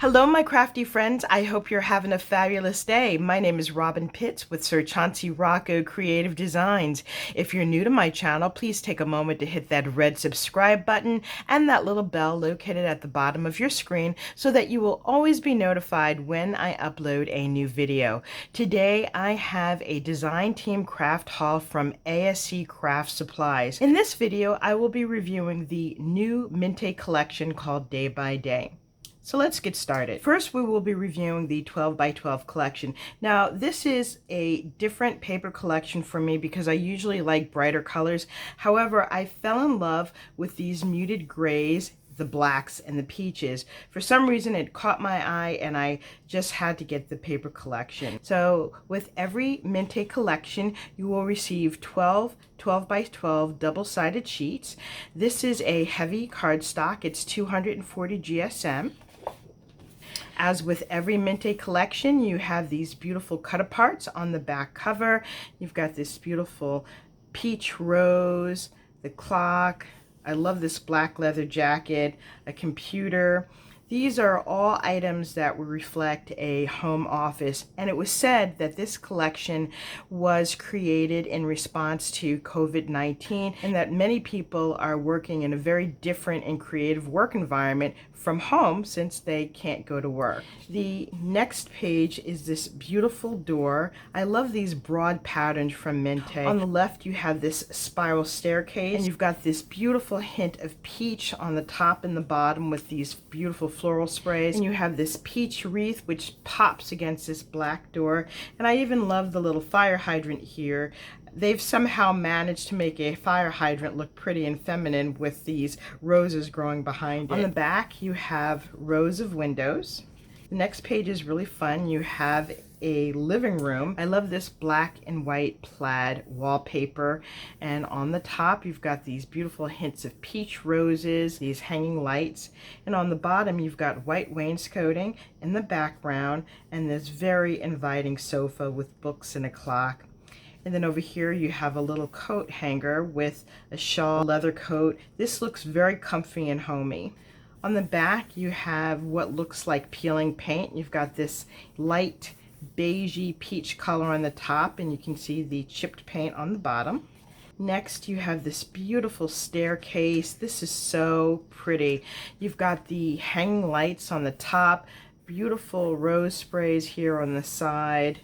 Hello, my crafty friends. I hope you're having a fabulous day. My name is Robyn Pitts with Sir Chauncey Rocco Creative Designs. If you're new to my channel, please take a moment to hit that red subscribe button and that little bell located at the bottom of your screen so that you will always be notified when I upload a new video. Today, I have a design team craft haul from ASC Craft Supplies. In this video, I will be reviewing the new Mintay collection called Day by Day. So let's get started. First, we will be reviewing the 12 by 12 collection. Now, this is a different paper collection for me because I usually like brighter colors. However, I fell in love with these muted grays, the blacks, and the peaches. For some reason, it caught my eye and I just had to get the paper collection. So with every Mintay collection, you will receive 12 by 12 double-sided sheets. This is a heavy cardstock. It's 240 GSM. As with every Mintay collection, you have these beautiful cut-aparts on the back cover. You've got this beautiful peach rose, the clock. I love this black leather jacket, a computer. These are all items that will reflect a home office, and it was said that this collection was created in response to COVID-19 and that many people are working in a very different and creative work environment from home since they can't go to work. The next page is this beautiful door. I love these broad patterns from Mintay. On the left, you have this spiral staircase, and you've got this beautiful hint of peach on the top and the bottom with these beautiful floral sprays. And you have this peach wreath which pops against this black door. And I even love the little fire hydrant here. They've somehow managed to make a fire hydrant look pretty and feminine with these roses growing behind it. On the back, you have rows of windows. The next page is really fun. You have a living room. I love this black and white plaid wallpaper, and on the top you've got these beautiful hints of peach roses, these hanging lights, and on the bottom you've got white wainscoting in the background and this very inviting sofa with books and a clock. And then over here you have a little coat hanger with a shawl, leather coat. This looks very comfy and homey. On the back you have what looks like peeling paint. You've got this light beigey peach color on the top, and you can see the chipped paint on the bottom. Next you have this beautiful staircase. This is so pretty. You've got the hanging lights on the top, beautiful rose sprays here on the side,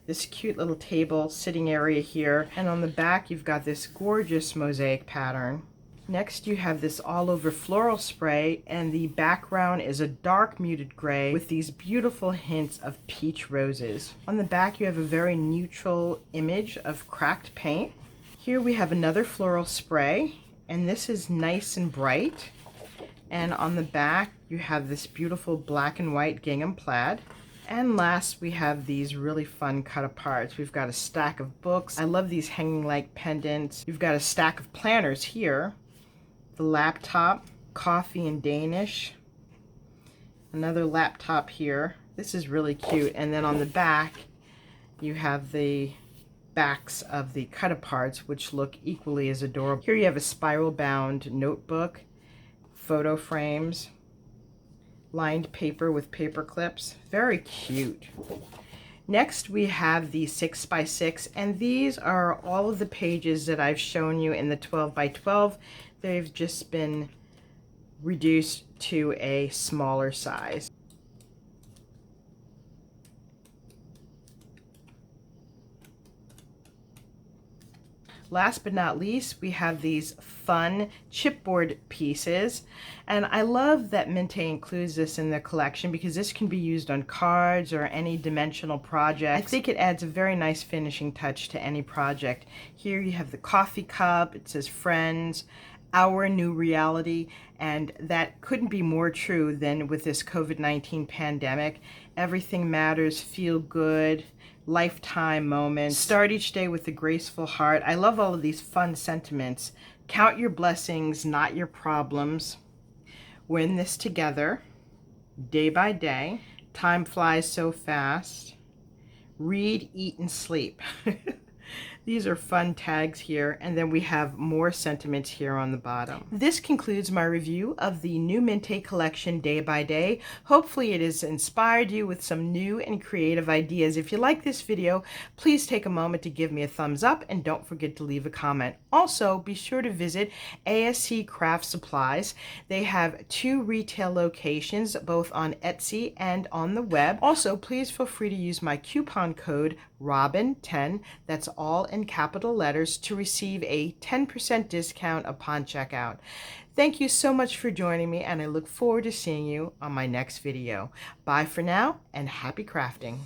this cute little table sitting area here, and on the back you've got this gorgeous mosaic pattern. Next you have this all over floral spray, and the background is a dark muted gray with these beautiful hints of peach roses. On the back you have a very neutral image of cracked paint. Here we have another floral spray, and this is nice and bright. And on the back you have this beautiful black and white gingham plaid. And last, we have these really fun cut-aparts. We've got a stack of books. I love these hanging light pendants. You've got a stack of planners here. The laptop, coffee and Danish. Another laptop here. This is really cute. And then on the back, you have the backs of the cut-aparts, which look equally as adorable. Here you have a spiral-bound notebook, photo frames, lined paper with paper clips. Very cute. Next we have the 6 by 6, and these are all of the pages that I've shown you in the 12 by 12. They've just been reduced to a smaller size. Last but not least, we have these fun chipboard pieces, and I love that Mintay includes this in their collection because this can be used on cards or any dimensional project. I think it adds a very nice finishing touch to any project. Here you have the coffee cup. It says friends, our new reality, and that couldn't be more true than with this COVID-19 pandemic. Everything matters, feel good, lifetime moments. Start each day with a graceful heart. I love all of these fun sentiments. Count your blessings, not your problems. We're in this together, day by day. Time flies so fast. Read, eat, and sleep. These are fun tags here, and then we have more sentiments here on the bottom. This concludes my review of the new Mintay collection Day by Day. Hopefully it has inspired you with some new and creative ideas. If you like this video, please take a moment to give me a thumbs up and don't forget to leave a comment. Also, be sure to visit ASC Craft Supplies. They have 2 retail locations, both on Etsy and on the web. Also, please feel free to use my coupon code Robyn10, that's all in capital letters, to receive a 10% discount upon checkout. Thank you so much for joining me, and I look forward to seeing you on my next video. Bye for now, and happy crafting.